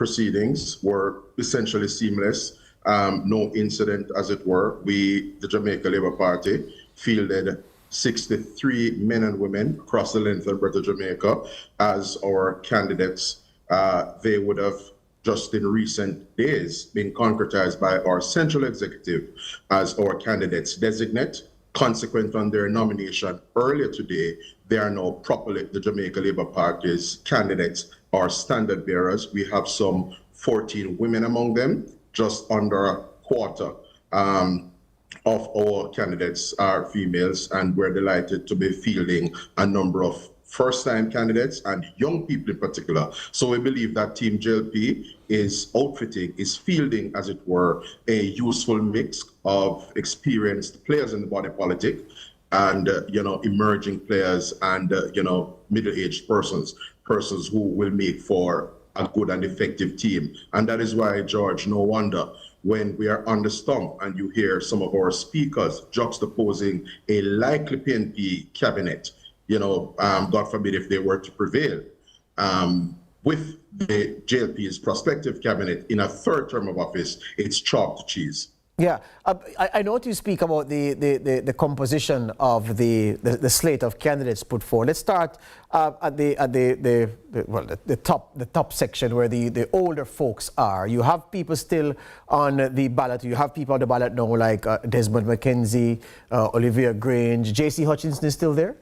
proceedings were essentially seamless. No incident, as it were. The Jamaica Labour Party, fielded 63 men and women across the length and breadth of Jamaica as our candidates. They would have just in recent days been concretized by our central executive as our candidates designate. Consequent on their nomination earlier today, they are now properly the Jamaica Labour Party's candidates or standard bearers. We have some 14 women among them. Just under a quarter of our candidates are females, and we're delighted to be fielding a number of first-time candidates and young people in particular. So we believe that Team JLP is outfitting, is fielding, as it were, a useful mix of experienced players in the body politic and emerging players and middle-aged persons who will make for a good and effective team. And that is why, George, no wonder when we are on the stump and you hear some of our speakers juxtaposing a likely PNP cabinet, God forbid if they were to prevail, with the JLP's prospective cabinet in a third term of office, it's chalk to cheese. Yeah, I know you speak about the composition of the slate of candidates put forward. Let's start at the top section where the older folks are. You have people still on the ballot. You have people on the ballot now like Desmond McKenzie, Olivia Grange. J.C. Hutchinson is still there?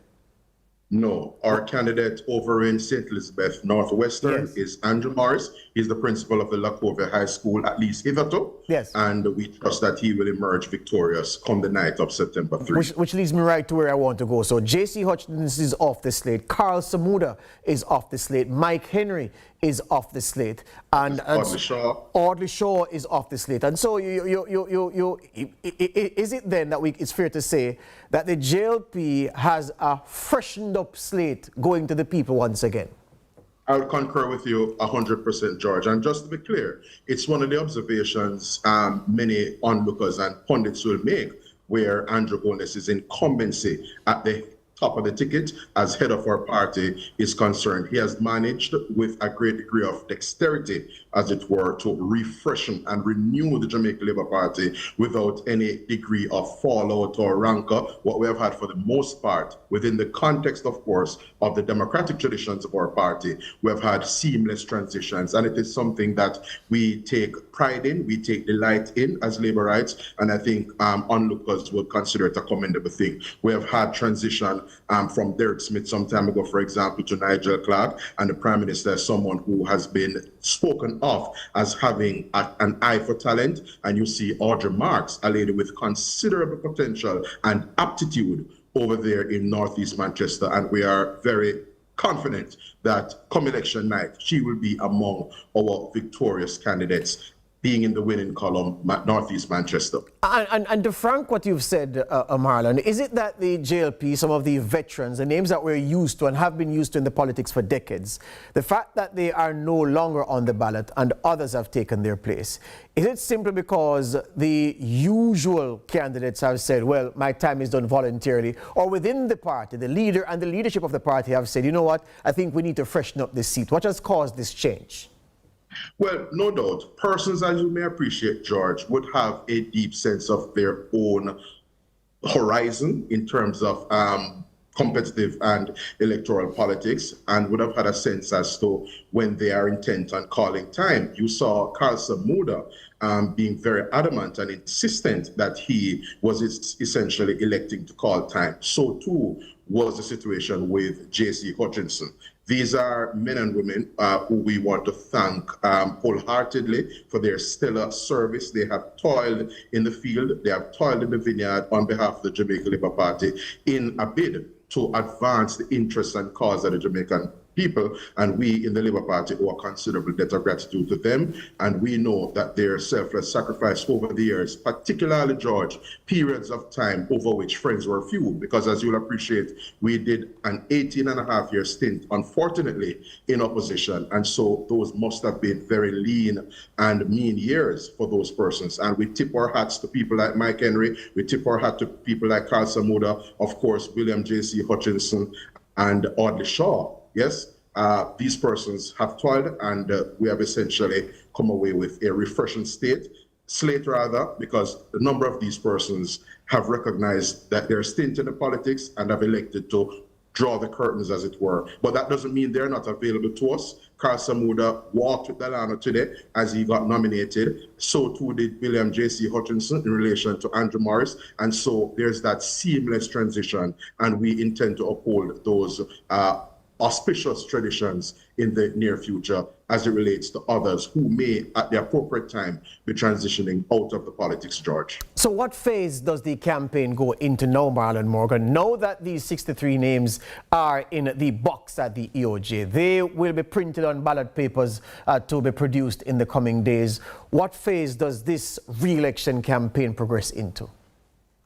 No, our candidate over in St. Elizabeth Northwestern is Andrew Morris. He's the principal of the Lacovia High School, at least hitherto. Yes. And we trust that he will emerge victorious come the night of September 3. Which leads me right to where I want to go. So J.C. Hutchins is off the slate. Carl Samuda is off the slate. Mike Henry is off the slate. And Audley Shaw is off the slate. And so is it then that it's fair to say that the JLP has a freshened up slate going to the people once again? I would concur with you 100%, George. And just to be clear, it's one of the observations many onlookers and pundits will make, where Andrew Holness's incumbency at the top of the ticket as head of our party is concerned. He has managed with a great degree of dexterity, as it were, to refreshen and renew the Jamaica Labour Party without any degree of fallout or rancor, what we have had for the most part within the context, of course, of the democratic traditions of our party. We have had seamless transitions, and it is something that we take pride in, we take delight in as Labourites, and I think onlookers will consider it a commendable thing. We have had transition from Derek Smith some time ago, for example, to Nigel Clark, and the Prime Minister is someone who has been spoken of as having an eye for talent. And you see Audrey Marks, a lady with considerable potential and aptitude over there in Northeast Manchester, and we are very confident that come election night, she will be among our victorious candidates, being in the winning column, Northeast Manchester. And to frank what you've said, Marlon, is it that the JLP, some of the veterans, the names that we're used to and have been used to in the politics for decades, the fact that they are no longer on the ballot and others have taken their place, is it simply because the usual candidates have said, well, my time is done voluntarily, or within the party, the leader and the leadership of the party have said, you know what, I think we need to freshen up this seat? What has caused this change? Well, no doubt, persons, as you may appreciate, George, would have a deep sense of their own horizon in terms of competitive and electoral politics, and would have had a sense as to when they are intent on calling time. You saw Carl Samuda being very adamant and insistent that he was essentially electing to call time. So too was the situation with J.C. Hutchinson. These are men and women who we want to thank wholeheartedly for their stellar service. They have toiled in the field, they have toiled in the vineyard on behalf of the Jamaica Labour Party in a bid to advance the interests and cause of the Jamaican people, and we in the Labour Party owe a considerable debt of gratitude to them, and we know that their selfless sacrifice over the years, particularly, George, periods of time over which friends were few, because as you'll appreciate, we did an 18-and-a-half-year stint, unfortunately, in opposition, and so those must have been very lean and mean years for those persons, and we tip our hats to people like Mike Henry, we tip our hat to people like Carl Samuda, of course, William J.C. Hutchinson, and Audley Shaw. Yes, These persons have toiled, and we have essentially come away with a refreshing slate rather, because a number of these persons have recognized that they're stint in the politics and have elected to draw the curtains, as it were. But that doesn't mean they're not available to us. Carl Samuda walked with Delano today as he got nominated. So too did William J.C. Hutchinson in relation to Andrew Morris. And so there's that seamless transition, and we intend to uphold those auspicious traditions in the near future as it relates to others who may, at the appropriate time, be transitioning out of the politics, George. So what phase does the campaign go into now, Marlon Morgan? Now that these 63 names are in the box at the EOJ, they will be printed on ballot papers to be produced in the coming days. What phase does this re-election campaign progress into?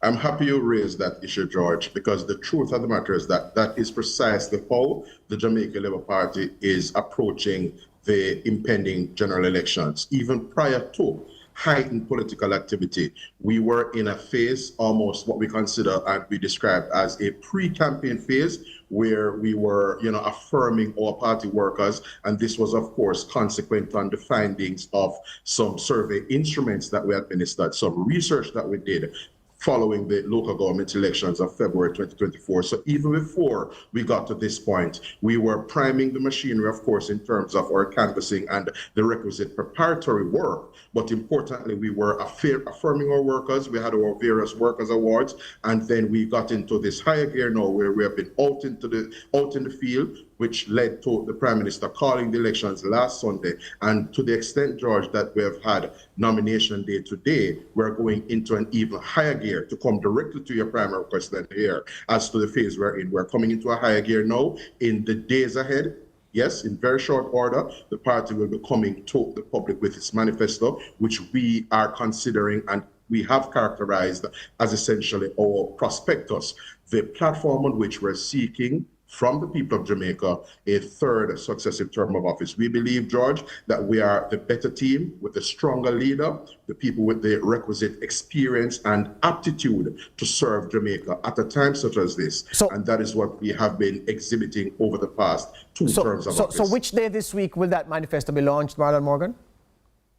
I'm happy you raised that issue, George, because the truth of the matter is that that is precisely how the Jamaica Labour Party is approaching the impending general elections. Even prior to heightened political activity, we were in a phase, almost what we consider and we described as a pre-campaign phase, where we were, affirming our party workers. And this was, of course, consequent on the findings of some survey instruments that we administered, some research that we did following the local government elections of February 2024. So even before we got to this point, we were priming the machinery, of course, in terms of our canvassing and the requisite preparatory work. But importantly, we were affirming our workers. We had our various workers awards, and then we got into this higher gear now, where we have been out in the field, which led to the Prime Minister calling the elections last Sunday. And to the extent, George, that we have had nomination day today, we're going into an even higher gear to come directly to your primary question here as to the phase we're in. We're coming into a higher gear now in the days ahead. Yes, in very short order, the party will be coming to the public with its manifesto, which we are considering and we have characterized as essentially our prospectus, the platform on which we're seeking from the people of Jamaica a third successive term of office. We believe, George, that we are the better team with a stronger leader, the people with the requisite experience and aptitude to serve Jamaica at a time such as this. And that is what we have been exhibiting over the past two terms of office. So which day this week will that manifesto be launched, Marlon Morgan?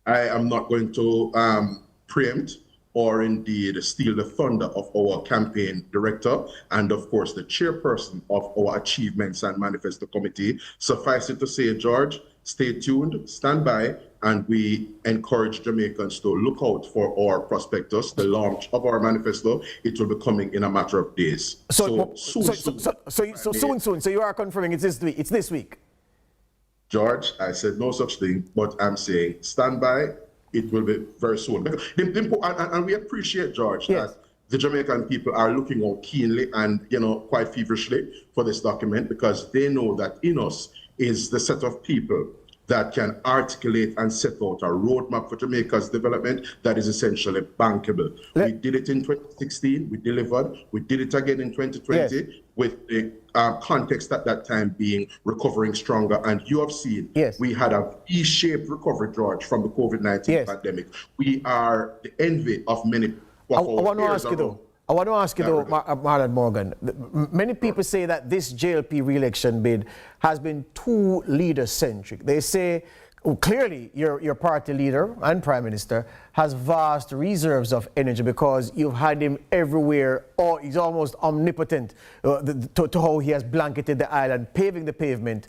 I am not going to preempt or indeed steal the thunder of our campaign director and, of course, the chairperson of our Achievements and Manifesto Committee. Suffice it to say, George, stay tuned, stand by, and we encourage Jamaicans to look out for our prospectus, the launch of our manifesto. It will be coming in a matter of days. So soon. So you are confirming it's this week? George, I said no such thing, but I'm saying stand by. It will be very soon. And we appreciate, George, that the Jamaican people are looking out keenly and, quite feverishly for this document, because they know that in us is the set of people that can articulate and set out a roadmap for Jamaica's development that is essentially bankable. We did it in 2016, we delivered. We did it again in 2020 with the context at that time being recovering stronger. And you have seen we had a V-shaped recovery, George, from the COVID-19 pandemic. We are the envy of many of our peers around. I want to ask you though, Marlon Morgan, many people say that this JLP re-election bid has been too leader-centric. They say, clearly your party leader and Prime Minister has vast reserves of energy because you've had him everywhere, or he's almost omnipotent to how he has blanketed the island, pounding the pavement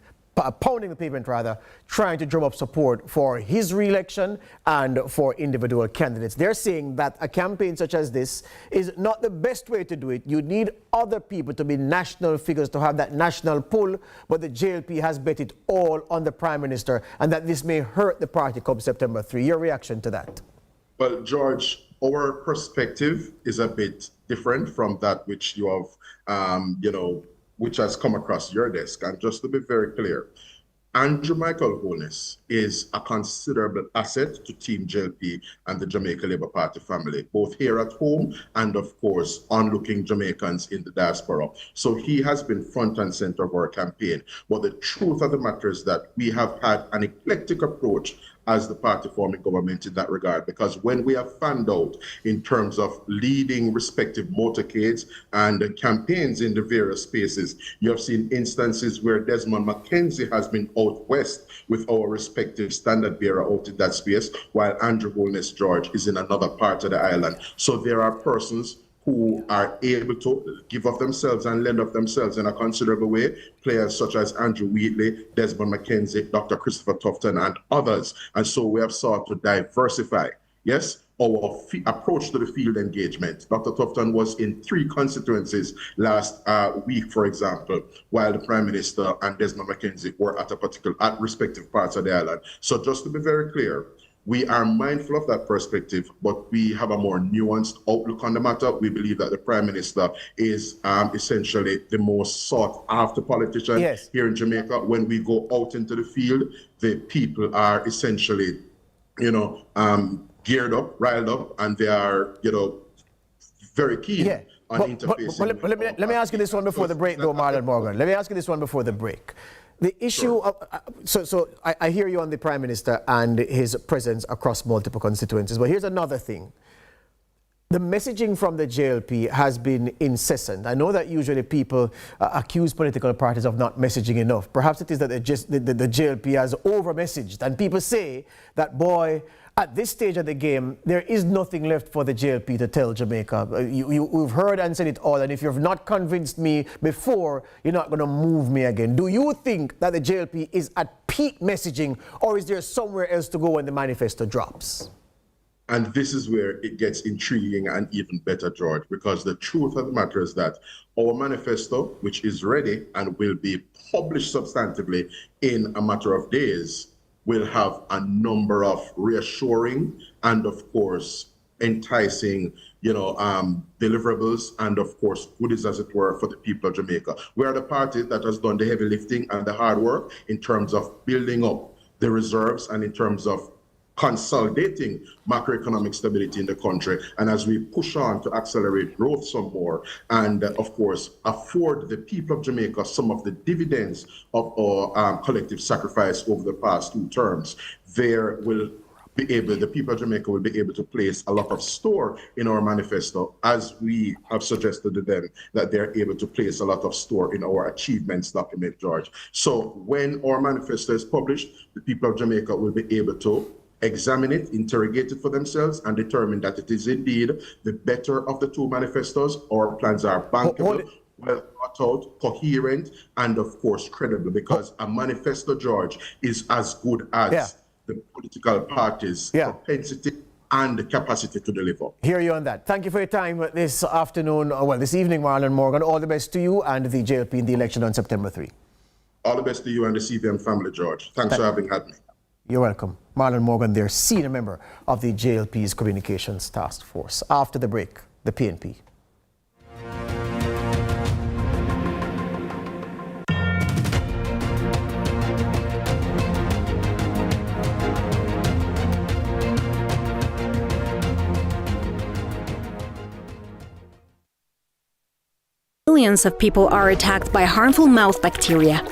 rather, trying to drum up support for his re-election and for individual candidates. They're saying that a campaign such as this is not the best way to do it. You need other people to be national figures to have that national pull, but the JLP has bet it all on the Prime Minister, and that this may hurt the party come September 3. Your reaction to that? Well, George, our perspective is a bit different from that which you have, which has come across your desk. And just to be very clear, Andrew Michael Holness is a considerable asset to Team JLP and the Jamaica Labour Party family, both here at home and, of course, onlooking Jamaicans in the diaspora. So he has been front and center of our campaign. But the truth of the matter is that we have had an eclectic approach as the party forming government in that regard. Because when we have found out in terms of leading respective motorcades and campaigns in the various spaces, you have seen instances where Desmond McKenzie has been out west with our respective standard bearer out in that space, while Andrew Holness George is in another part of the island. So there are persons who are able to give of themselves and lend of themselves in a considerable way. Players such as Andrew Wheatley, Desmond McKenzie, Dr. Christopher Tufton, and others. And so we have sought to diversify, yes, our approach to the field engagement. Dr. Tufton was in 3 constituencies last week, for example, while the Prime Minister and Desmond McKenzie were at respective parts of the island. So just to be very clear, we are mindful of that perspective, but we have a more nuanced outlook on the matter. We believe that the Prime Minister is essentially the most sought after politician here in Jamaica. When we go out into the field, the people are essentially, geared up, riled up, and they are, very keen on interfacing. But let me ask you this one before the break, though, Marlon Morgan. Let me ask you this one before the break. The issue of, so I hear you on the Prime Minister and his presence across multiple constituencies, but here's another thing. The messaging from the JLP has been incessant. I know that usually people accuse political parties of not messaging enough. Perhaps it is that the JLP has over-messaged, and people say that, boy, at this stage of the game, there is nothing left for the JLP to tell Jamaica. We've heard and said it all, and if you've not convinced me before, you're not going to move me again. Do you think that the JLP is at peak messaging, or is there somewhere else to go when the manifesto drops? And this is where it gets intriguing and even better, George, because the truth of the matter is that our manifesto, which is ready and will be published substantively in a matter of days, will have a number of reassuring and, of course, enticing, deliverables and, of course, goodies, as it were, for the people of Jamaica. We are the party that has done the heavy lifting and the hard work in terms of building up the reserves and in terms of consolidating macroeconomic stability in the country. And as we push on to accelerate growth some more and, of course, afford the people of Jamaica some of the dividends of our collective sacrifice over the past 2 terms, the people of Jamaica will be able to place a lot of store in our manifesto, as we have suggested to them that they're able to place a lot of store in our achievements document, George. So when our manifesto is published, the people of Jamaica will be able to examine it, interrogate it for themselves, and determine that it is indeed the better of the 2 manifestos. Our plans are bankable, well thought out, coherent, and of course credible, because a manifesto, George, is as good as the political parties' propensity and the capacity to deliver. Hear you on that. Thank you for your time this afternoon, this evening, Marlon Morgan. All the best to you and the JLP in the election on September 3. All the best to you and the CVM family, George. Thanks for having had me. You're welcome. Marlon Morgan, their senior member of the JLP's Communications Task Force. After the break, the PNP. Millions of people are attacked by harmful mouth bacteria.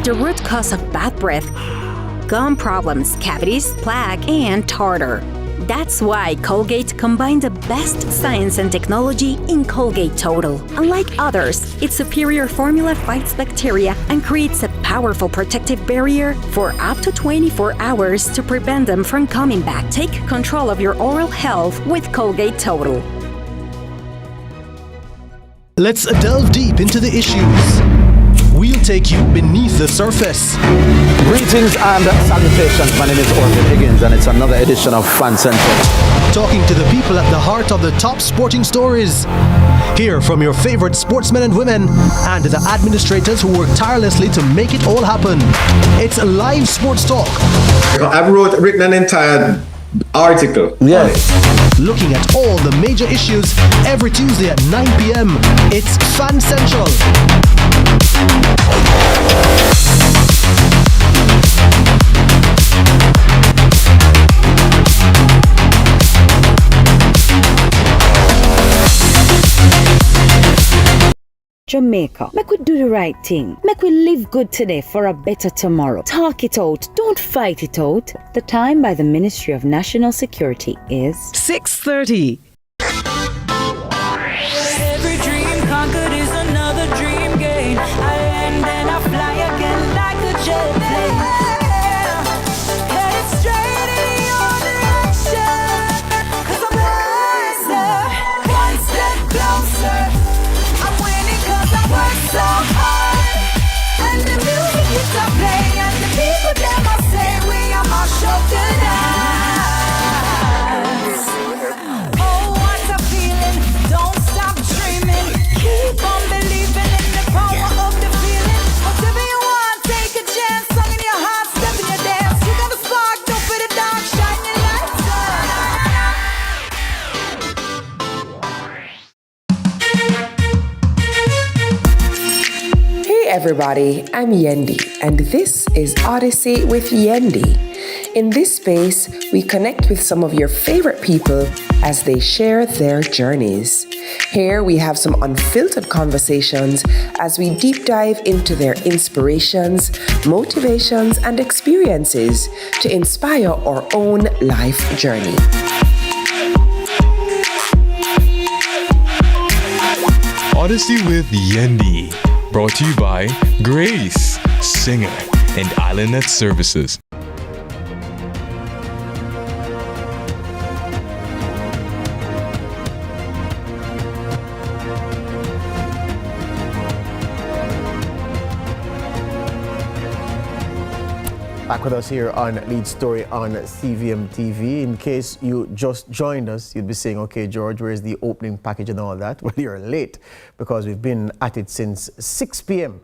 The root cause of bad breath, gum problems, cavities, plaque, and tartar. That's why Colgate combined the best science and technology in Colgate Total. Unlike others, its superior formula fights bacteria and creates a powerful protective barrier for up to 24 hours to prevent them from coming back. Take control of your oral health with Colgate Total. Let's delve deep into the issues. We'll take you beneath the surface. Greetings and salutations. My name is Orville Higgins, and it's another edition of Fan Central. Talking to the people at the heart of the top sporting stories. Hear from your favorite sportsmen and women and the administrators who work tirelessly to make it all happen. It's live sports talk. I've written an entire article. Looking at all the major issues every Tuesday at 9 p.m. It's Fan Central. Jamaica, make we do the right thing. Make we live good today for a better tomorrow. Talk it out. Don't fight it out. The time by the Ministry of National Security is 6:30. Every dream conquered is another dream gained. I land and I fly again like a jet plane. Headed straight in your direction. 'Cause I'm wiser, one step closer. I'm winning 'cause I work so hard. And the music is a play, and the people them I say we are my show tonight. Oh, what a feeling! Don't stop dreaming. Keep on believing in the power of the feeling. Whatever you want, take a chance. Song in your heart, step in your dance. You got a spark, don't put it down. Shine your lights Hey everybody, I'm Yendi, and this is Odyssey with Yendi. In this space, we connect with some of your favorite people as they share their journeys. Here we have some unfiltered conversations as we deep dive into their inspirations, motivations, and experiences to inspire our own life journey. Odyssey with Yendi, brought to you by Grace, Singer, and Islandnet Services. Back with us here on Lead Story on CVM TV. In case you just joined us, you'd be saying, okay, George, where's the opening package and all that? Well, you're late because we've been at it since 6 p.m.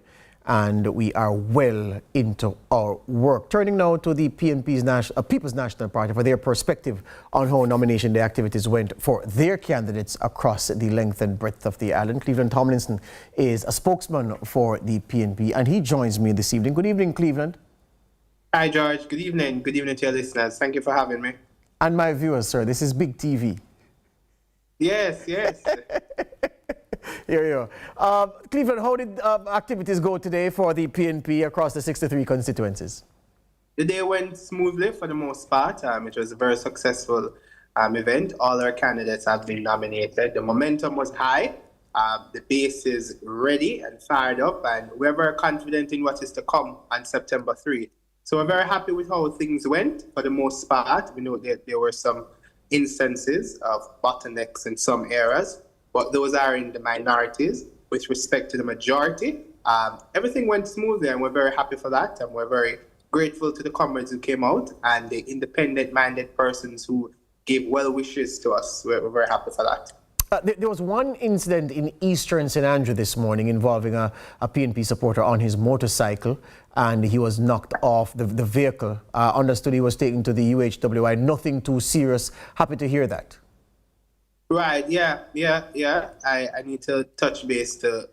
and we are well into our work. Turning now to the PNP's People's National Party for their perspective on how nomination day activities went for their candidates across the length and breadth of the island. Cleveland Tomlinson is a spokesman for the PNP and he joins me this evening. Good evening, Cleveland. Hi, George. Good evening. Good evening to your listeners. Thank you for having me. And my viewers, sir. This is Big TV. Yes, yes. Here you are. Cleveland, how did activities go today for the PNP across the 63 constituencies? The day went smoothly for the most part. It was a very successful event. All our candidates have been nominated. The momentum was high. The base is ready and fired up, and we're very confident in what is to come on September 3. So we're very happy with how things went for the most part. We know that there were some instances of bottlenecks in some areas, but those are in the minorities. With respect to the majority, everything went smoothly and we're very happy for that. And we're very grateful to the comrades who came out and the independent-minded persons who gave well wishes to us. We're very happy for that. There was one incident in Eastern St. Andrew this morning involving a PNP supporter on his motorcycle, and he was knocked off the vehicle. Understood he was taken to the UHWI. Nothing too serious. Happy to hear that. Right. Yeah. I need to touch base to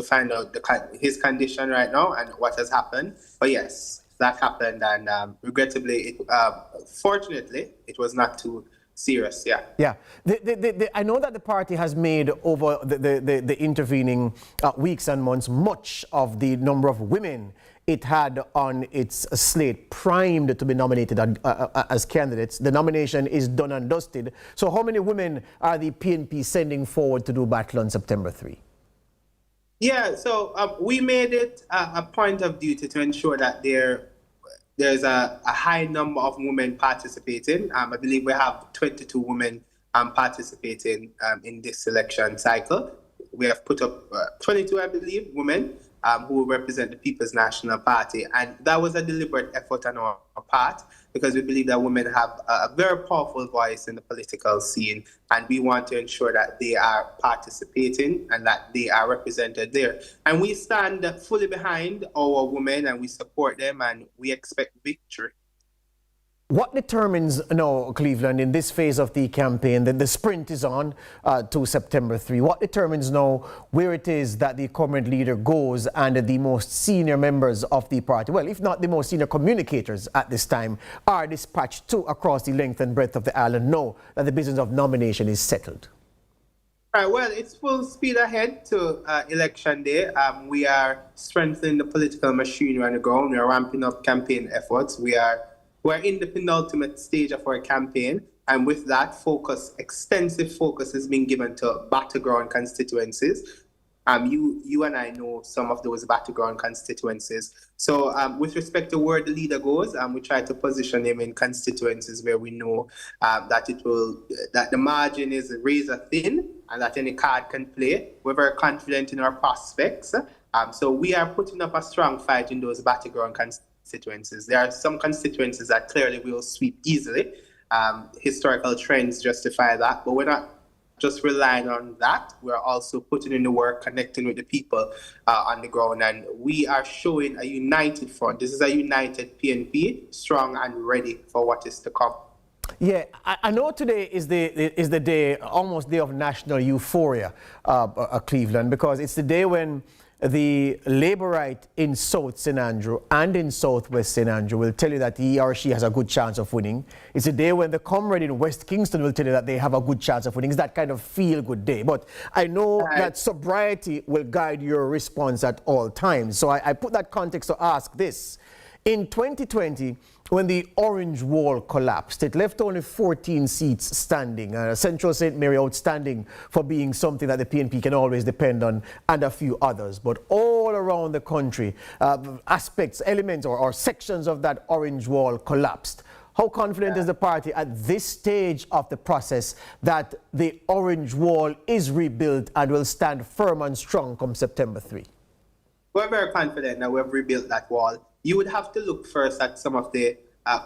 find out his condition right now and what has happened. But yes, that happened, and regrettably, fortunately, it was not too serious. Yeah. I know that the party has made over the intervening weeks and months much of the number of women it had on its slate primed to be nominated as candidates. The nomination is done and dusted. So how many women are the PNP sending forward to do battle on September 3? Yeah, so we made it a point of duty to ensure that there's a high number of women participating. I believe we have 22 women participating in this selection cycle. We have put up 22, I believe, women who represent the People's National Party. And that was a deliberate effort on our part because we believe that women have a very powerful voice in the political scene. And we want to ensure that they are participating and that they are represented there. And we stand fully behind our women and we support them and we expect victory. What determines now, Cleveland, in this phase of the campaign, that the sprint is on to September 3, what determines now where it is that the current leader goes and the most senior members of the party, well, if not the most senior communicators at this time, are dispatched to across the length and breadth of the island know that the business of nomination is settled? Right, well, it's full speed ahead to election day. We are strengthening the political machinery on the ground. We are ramping up campaign efforts. We're in the penultimate stage of our campaign, and with that, extensive focus is being given to battleground constituencies. You and I know some of those battleground constituencies. So with respect to where the leader goes, we try to position him in constituencies where we know that the margin is razor thin and that any card can play. We're very confident in our prospects. So we are putting up a strong fight in those battleground constituencies. There are some constituencies that clearly will sweep easily. Historical trends justify that, but we're not just relying on that. We're also putting in the work, connecting with the people on the ground, and we are showing a united front. This is a united PNP, strong and ready for what is to come. Yeah, I know today is the day, almost day of national euphoria, Cleveland, because it's the day when the Labourite in South St. Andrew and in Southwest St. Andrew will tell you that he or she has a good chance of winning. It's a day when the comrade in West Kingston will tell you that they have a good chance of winning. It's that kind of feel-good day. But I know that sobriety will guide your response at all times. So I put that context to ask this. In 2020, when the Orange Wall collapsed, it left only 14 seats standing. Central St. Mary outstanding for being something that the PNP can always depend on, and a few others. But all around the country, aspects, elements, or sections of that Orange Wall collapsed. How confident is the party at this stage of the process that the Orange Wall is rebuilt and will stand firm and strong come September 3? We're very confident that we've rebuilt that wall. You would have to look first at some of the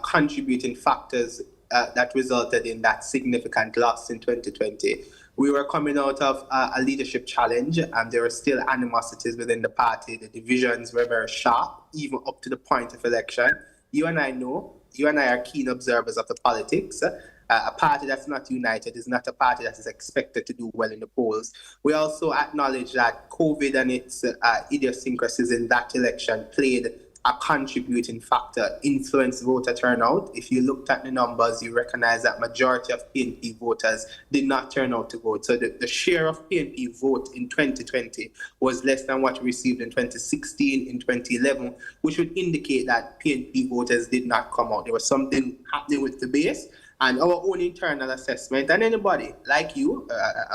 contributing factors that resulted in that significant loss in 2020. We were coming out of a leadership challenge, and there were still animosities within the party. The divisions were very sharp, even up to the point of election. You and I are keen observers of the politics. A party that's not united is not a party that is expected to do well in the polls. We also acknowledge that COVID and its idiosyncrasies in that election played a contributing factor, influenced voter turnout. If you looked at the numbers, you recognize that majority of PNP voters did not turn out to vote. So the share of PNP vote in 2020 was less than what we received in 2016, in 2011, which would indicate that PNP voters did not come out. There was something happening with the base. And our own internal assessment, and anybody like you,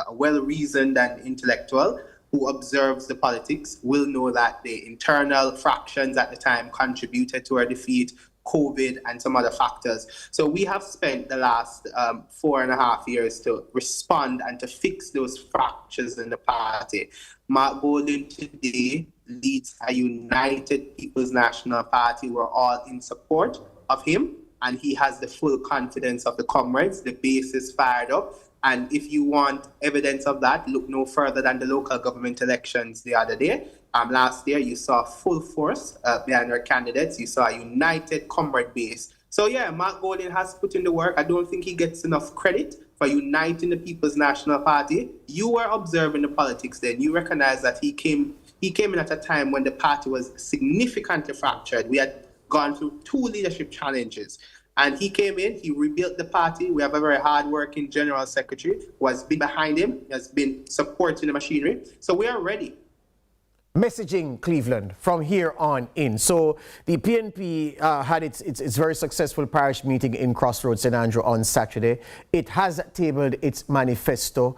a well-reasoned and intellectual who observes the politics, will know that the internal fractions at the time contributed to our defeat, COVID and some other factors. So we have spent the last 4.5 years to respond and to fix those fractures in the party. Mark Golding today leads a united People's National Party. We're all in support of him, and he has the full confidence of the comrades. The base is fired up. And if you want evidence of that, look no further than the local government elections the other day. Last year, you saw full force behind our candidates. You saw a united comrade base. So yeah, Mark Golding has put in the work. I don't think he gets enough credit for uniting the People's National Party. You were observing the politics then. You recognize that he came in at a time when the party was significantly fractured. We had gone through 2 leadership challenges. And he came in, he rebuilt the party. We have a very hard-working general secretary who has been behind him, has been supporting the machinery. So we are ready. Messaging Cleveland from here on in. So the PNP had its very successful parish meeting in Crossroads St. Andrew on Saturday. It has tabled its manifesto.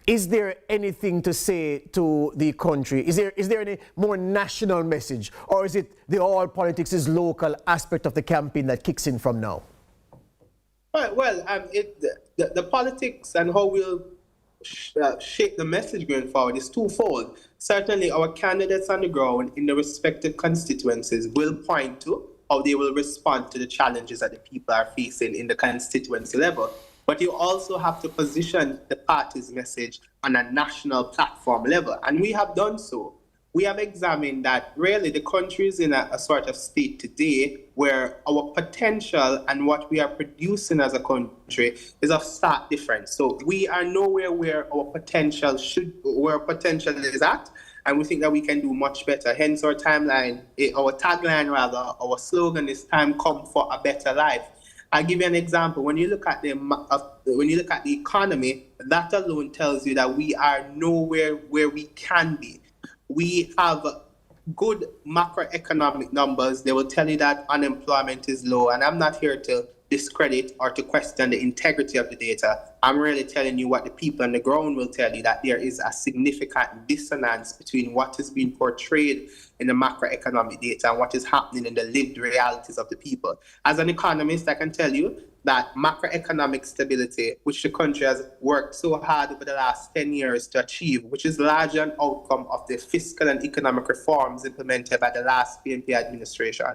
Is there anything to say to the country? Is there any more national message, or is it the all politics is local aspect of the campaign that kicks in from now? Well, the politics and how we'll shape the message going forward is twofold. Certainly, our candidates on the ground in the respective constituencies will point to how they will respond to the challenges that the people are facing in the constituency level. But you also have to position the party's message on a national platform level. And we have done so. We have examined that really the country is in a sort of state today where our potential and what we are producing as a country is of stark difference. So we are nowhere where our potential is at. And we think that we can do much better. Hence our tagline, our slogan is time come for a better life. I'll give you an example. When you look at the economy, that alone tells you that we are nowhere where we can be. We have good macroeconomic numbers. They will tell you that unemployment is low, and I'm not here to discredit or to question the integrity of the data. I'm really telling you what the people on the ground will tell you, that there is a significant dissonance between what is being portrayed in the macroeconomic data and what is happening in the lived realities of the people. As an economist, I can tell you that macroeconomic stability, which the country has worked so hard over the last 10 years to achieve, which is largely an outcome of the fiscal and economic reforms implemented by the last PNP administration.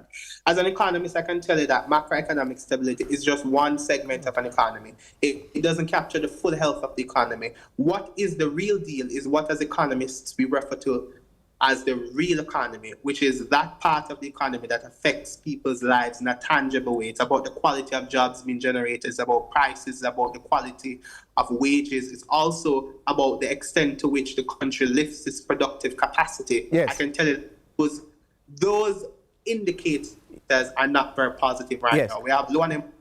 As an economist, I can tell you that macroeconomic stability is just one segment of an economy. It doesn't capture the full health of the economy. What is the real deal is what, as economists, we refer to as the real economy, which is that part of the economy that affects people's lives in a tangible way. It's about the quality of jobs being generated. It's about prices, it's about the quality of wages. It's also about the extent to which the country lifts its productive capacity. Yes. I can tell you those indicators are not very positive right now. We have low unemployment,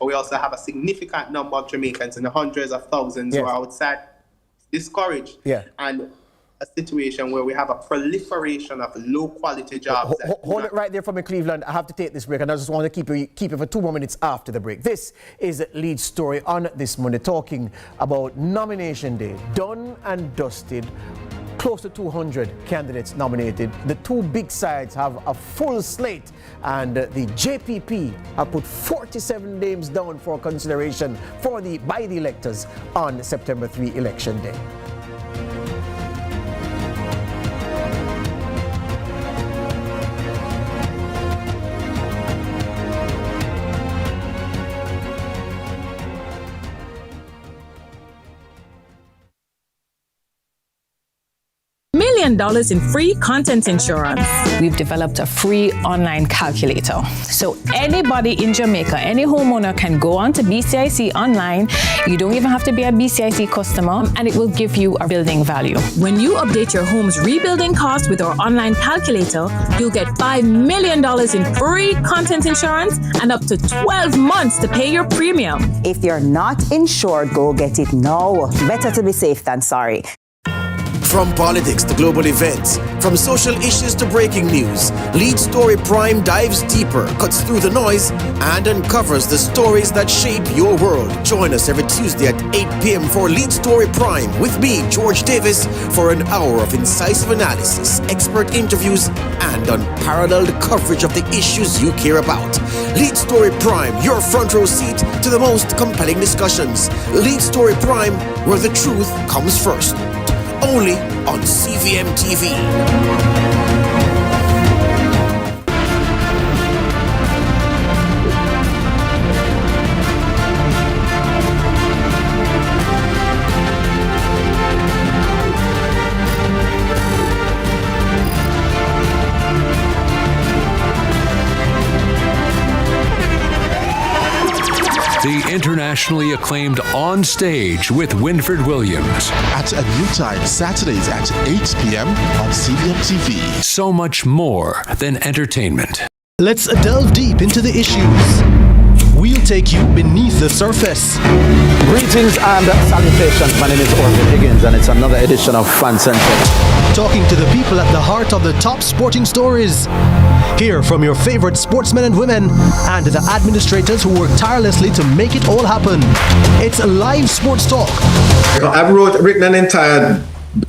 but we also have a significant number of Jamaicans in the hundreds of thousands who are outside, discouraged. And a situation where we have a proliferation of low quality jobs. Hold it right there for me, Cleveland. I have to take this break, and I just want to keep it for 2 more minutes after the break. This is Lead Story on this Monday, talking about nomination day. Done and dusted. Close to 200 candidates nominated. The two big sides have a full slate, and the JPP have put 47 names down for consideration by the electors on September 3 election day. $1 million in free content insurance. We've developed a free online calculator. So anybody in Jamaica, any homeowner can go on to BCIC online. You don't even have to be a BCIC customer, and it will give you a building value. When you update your home's rebuilding cost with our online calculator, you'll get $5 million in free content insurance and up to 12 months to pay your premium. If you're not insured, go get it now. Better to be safe than sorry. From politics to global events, from social issues to breaking news, Lead Story Prime dives deeper, cuts through the noise, and uncovers the stories that shape your world. Join us every Tuesday at 8 p.m. for Lead Story Prime with me, George Davis, for an hour of incisive analysis, expert interviews, and unparalleled coverage of the issues you care about. Lead Story Prime, your front row seat to the most compelling discussions. Lead Story Prime, where the truth comes first. Only on CVM TV. The internationally acclaimed On Stage with Winford Williams. At a new time, Saturdays at 8 p.m. on CVM TV. So much more than entertainment. Let's delve deep into the issues. We'll take you beneath the surface. Greetings and salutations. My name is Orville Higgins, and it's another edition of Fan Central. Talking to the people at the heart of the top sporting stories. Hear from your favorite sportsmen and women and the administrators who work tirelessly to make it all happen. It's live sports talk. I've written an entire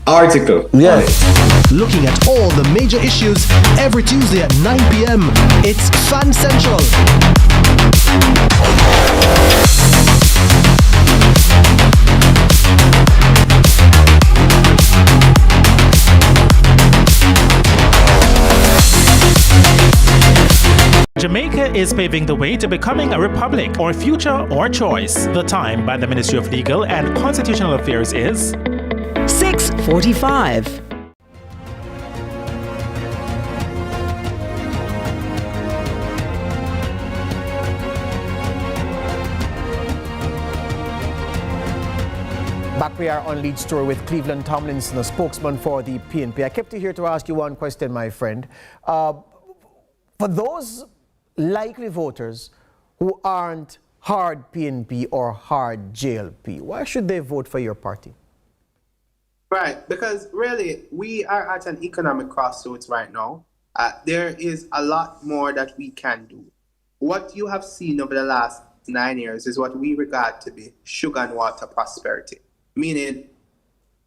article. Looking at all the major issues every Tuesday at 9 p.m. It's Fan Central. Jamaica is paving the way to becoming a republic, or future or choice. The time by the Ministry of Legal and Constitutional Affairs is 6:45. Back we are on Lead Story with Cleveland Tomlinson, a spokesman for the PNP. I kept you here to ask you one question, my friend. For those likely voters who aren't hard PNP or hard JLP? Why should they vote for your party? Right, because really, we are at an economic crossroads right now. There is a lot more that we can do. What you have seen over the last 9 years is what we regard to be sugar and water prosperity, meaning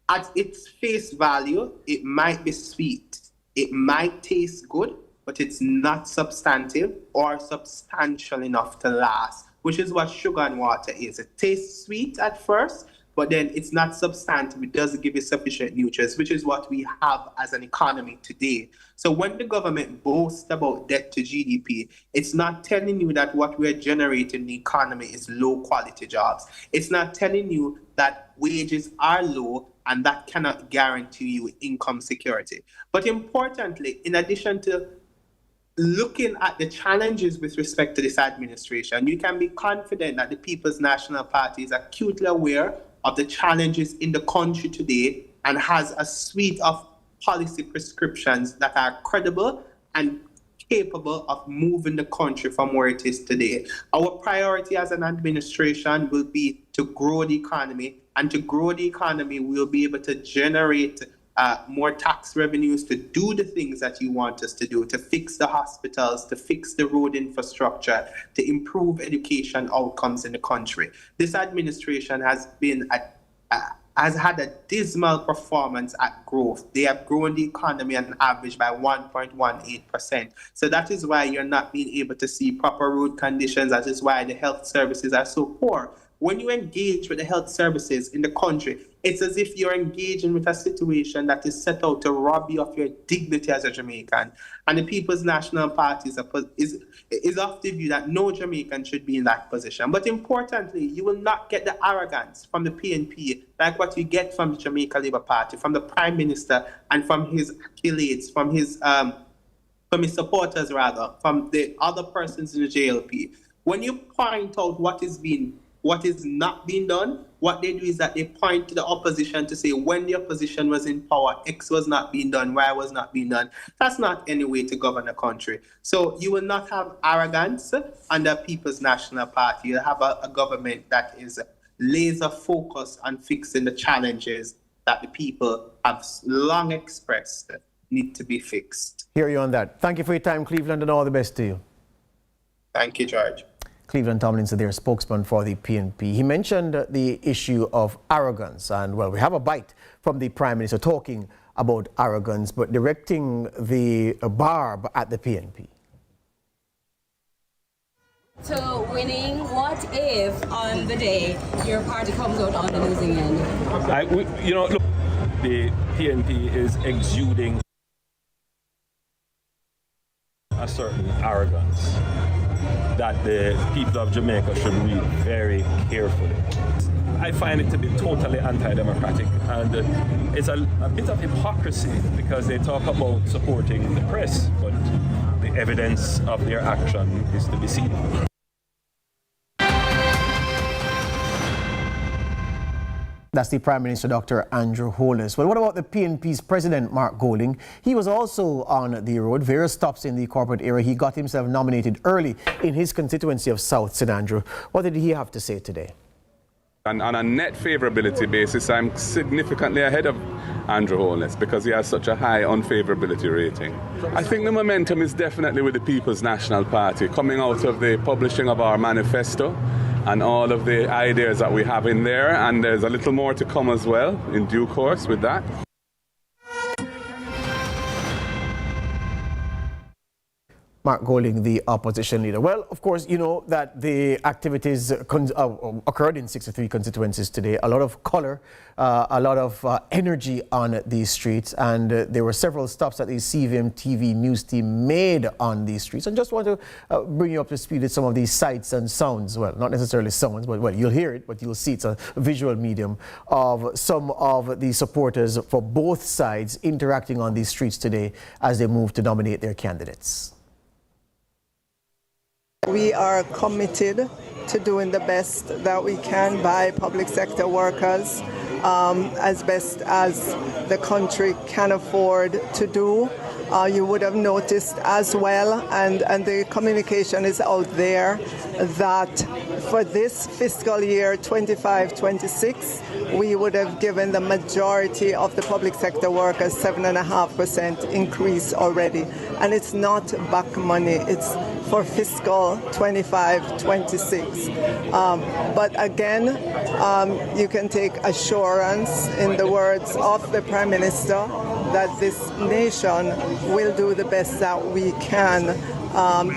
at its face value, it might be sweet, it might taste good, but it's not substantive or substantial enough to last, which is what sugar and water is. It tastes sweet at first, but then it's not substantive. It doesn't give you sufficient nutrients, which is what we have as an economy today. So when the government boasts about debt to GDP, it's not telling you that what we're generating in the economy is low quality jobs. It's not telling you that wages are low and that cannot guarantee you income security. But importantly, in addition to looking at the challenges with respect to this administration, you can be confident that the People's National Party is acutely aware of the challenges in the country today and has a suite of policy prescriptions that are credible and capable of moving the country from where it is today. Our priority as an administration will be to grow the economy, and to grow the economy, we'll be able to generate more tax revenues to do the things that you want us to do, to fix the hospitals, to fix the road infrastructure, to improve education outcomes in the country. This administration has had a dismal performance at growth. They have grown the economy on an average by 1.18%. So that is why you're not being able to see proper road conditions. That is why the health services are so poor. When you engage with the health services in the country, it's as if you're engaging with a situation that is set out to rob you of your dignity as a Jamaican. And the People's National Party is of the view that no Jamaican should be in that position. But importantly, you will not get the arrogance from the PNP like what you get from the Jamaica Labour Party, from the Prime Minister, and from his accolades, from his supporters rather, from the other persons in the JLP. When you point out what is not being done, what they do is that they point to the opposition to say when the opposition was in power, X was not being done, Y was not being done. That's not any way to govern a country. So you will not have arrogance under People's National Party. You'll have a government that is laser focused on fixing the challenges that the people have long expressed need to be fixed. Hear you on that. Thank you for your time, Cleveland, and all the best to you. Thank you, George. Cleveland Tomlinson, their spokesman for the PNP. He mentioned the issue of arrogance, and well, we have a bite from the Prime Minister talking about arrogance, but directing the barb at the PNP. So winning, what if on the day your party comes out on the losing end? Look, the PNP is exuding a certain arrogance that the people of Jamaica should read very carefully. I find it to be totally anti-democratic, and it's a bit of hypocrisy because they talk about supporting the press, but the evidence of their action is to be seen. That's the Prime Minister, Dr. Andrew Holness. Well, what about the PNP's President, Mark Golding? He was also on the road, various stops in the corporate area. He got himself nominated early in his constituency of South St. Andrew. What did he have to say today? On a net favorability basis, I'm significantly ahead of Andrew Holness because he has such a high unfavorability rating. I think the momentum is definitely with the People's National Party, coming out of the publishing of our manifesto and all of the ideas that we have in there, and there's a little more to come as well in due course with that. Mark Golding, the opposition leader. Well, of course, you know that the activities occurred in 63 constituencies today. A lot of color, a lot of energy on these streets, and there were several stops that the CVM TV news team made on these streets. And just want to bring you up to speed with some of these sights and sounds. Well, not necessarily sounds, but well, you'll hear it, but you'll see it's a visual medium of some of the supporters for both sides interacting on these streets today as they move to nominate their candidates. We are committed to doing the best that we can by public sector workers as best as the country can afford to do. You would have noticed as well, and the communication is out there, that for this fiscal year 25-26, we would have given the majority of the public sector workers 7.5% increase already. And it's not back money, it's for fiscal 25-26. But again, you can take assurance in the words of the Prime Minister that this nation will do the best that we can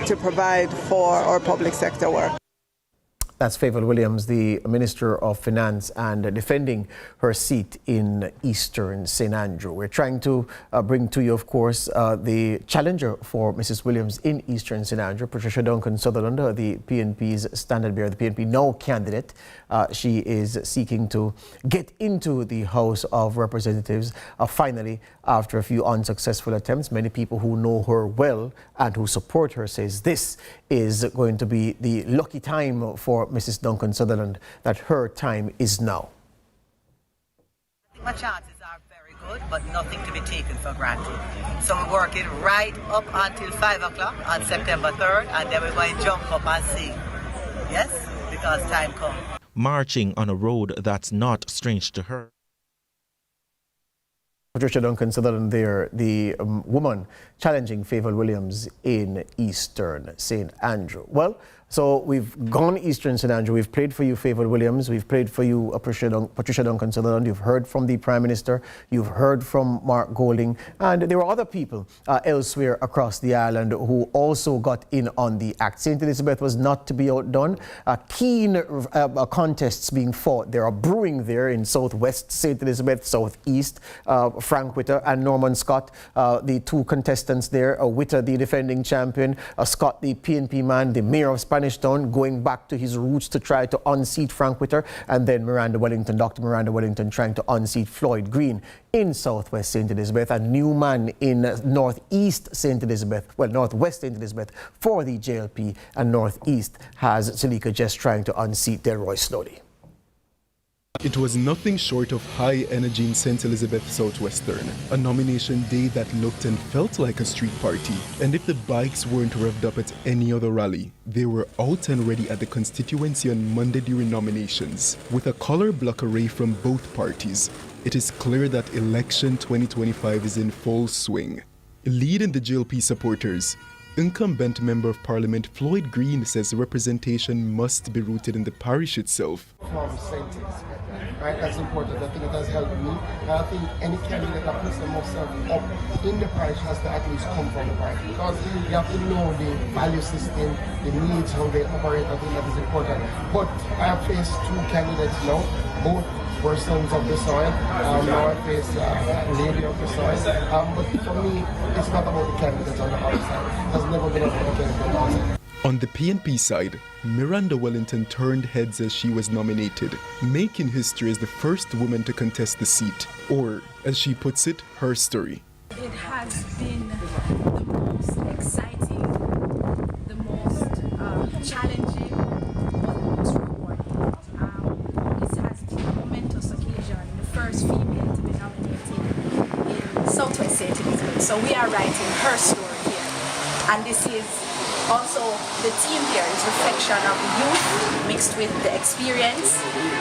to provide for our public sector work. That's Favour Williams, the Minister of Finance, and defending her seat in Eastern St. Andrew. We're trying to bring to you, of course, the challenger for Mrs. Williams in Eastern St. Andrew, Patricia Duncan Sutherland, the PNP's standard bearer, the PNP now candidate. She is seeking to get into the House of Representatives finally after a few unsuccessful attempts. Many people who know her well and who support her says this is going to be the lucky time for Mrs. Duncan Sutherland, that her time is now. I think my chances are very good, but nothing to be taken for granted. So we're working right up until 5 o'clock on September 3rd, and then we're going to jump up and see. Yes, because time comes. Marching on a road that's not strange to her. Patricia Duncan Sutherland there, the woman challenging Favour Williams in Eastern St. Andrew. Well, so we've gone Eastern St. Andrew, we've played for you Favour Williams, we've played for you Patricia Duncan Sutherland, you've heard from the Prime Minister, you've heard from Mark Golding, and there were other people elsewhere across the island who also got in on the act. St. Elizabeth was not to be outdone. Keen contests being fought. There are brewing there in southwest St. Elizabeth, southeast. Frank Witter and Norman Scott, the two contestants there. Witter, the defending champion, Scott, the PNP man, the mayor of Spanish Town, going back to his roots to try to unseat Frank Witter, and then Dr. Miranda Wellington trying to unseat Floyd Green in southwest St. Elizabeth. A new man in northwest St. Elizabeth for the JLP, and northeast has Salika just trying to unseat Delroy Slowly. It was nothing short of high energy in St. Elizabeth Southwestern, a nomination day that looked and felt like a street party. And if the bikes weren't revved up at any other rally, they were out and ready at the constituency on Monday during nominations. With a color block array from both parties, it is clear that election 2025 is in full swing. Leading the JLP supporters, incumbent Member of Parliament Floyd Green says representation must be rooted in the parish itself. Right, that's important. I think it has helped me. And I think any candidate that puts themselves up in the parish has to at least come from the parish, because you have to know the value system, the needs, how they operate. I think that is important. But I have faced two candidates now, both were sons of the soil. Now I face a lady of the soil. But for me, it's not about the candidates on the outside. It has never been about the candidates on the outside. On the PNP side, Miranda Wellington turned heads as she was nominated, making history as the first woman to contest the seat, or, as she puts it, her story. It has been the most exciting, the most challenging, but the most rewarding. It has been a momentous occasion, the first female to be nominated in Southwest St. Elizabeth. So we are writing her story here, and this is also, the team here is a reflection of the youth mixed with the experience,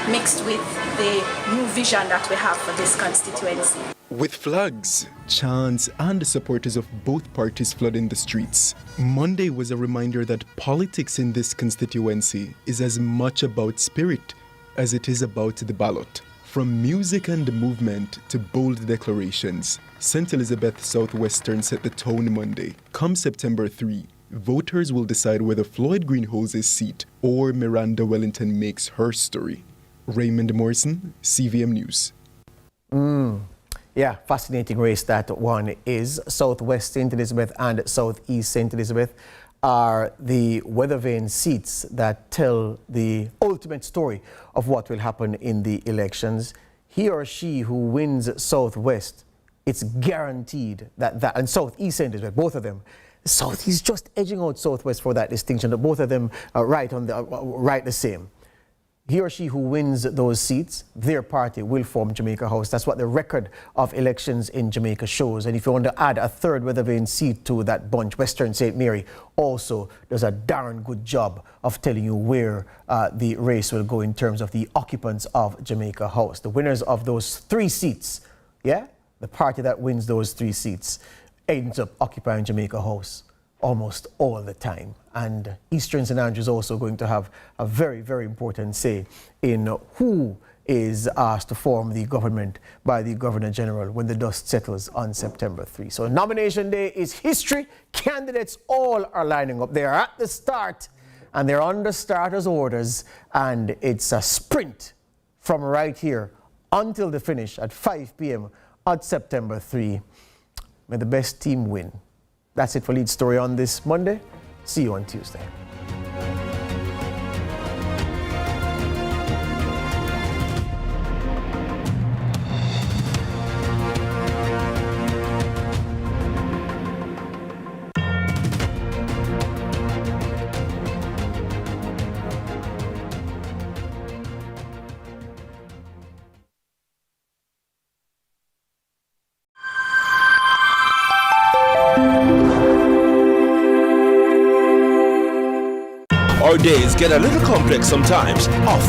mixed with the new vision that we have for this constituency. With flags, chants, and supporters of both parties flooding the streets, Monday was a reminder that politics in this constituency is as much about spirit as it is about the ballot. From music and movement to bold declarations, St. Elizabeth Southwestern set the tone Monday. Come September 3, voters will decide whether Floyd Green holds his seat or Miranda Wellington makes her story. Raymond Morrison, CVM News. Yeah, fascinating race that one is. Southwest St. Elizabeth and Southeast St. Elizabeth are the weather vane seats that tell the ultimate story of what will happen in the elections. He or she who wins Southwest, it's guaranteed that and Southeast St. Elizabeth, both of them, South is just edging out Southwest for that distinction. Both of them are right the same. he or she who wins those seats, their party will form Jamaica House. That's what the record of elections in Jamaica shows. And if you want to add a third Weathervane seat to that bunch, Western St. Mary also does a darn good job of telling you where the race will go in terms of the occupants of Jamaica House. The winners of those 3 seats, yeah, the party that wins those 3 seats ends up occupying Jamaica House almost all the time. And Eastern St. Andrews also going to have a very, very important say in who is asked to form the government by the Governor General when the dust settles on September 3. So nomination day is history. Candidates all are lining up. They are at the start and they're under starters' orders, and it's a sprint from right here until the finish at 5 p.m. on September 3. May the best team win. That's it for Lead Story on this Monday. See you on Tuesday. Our days get a little complex sometimes.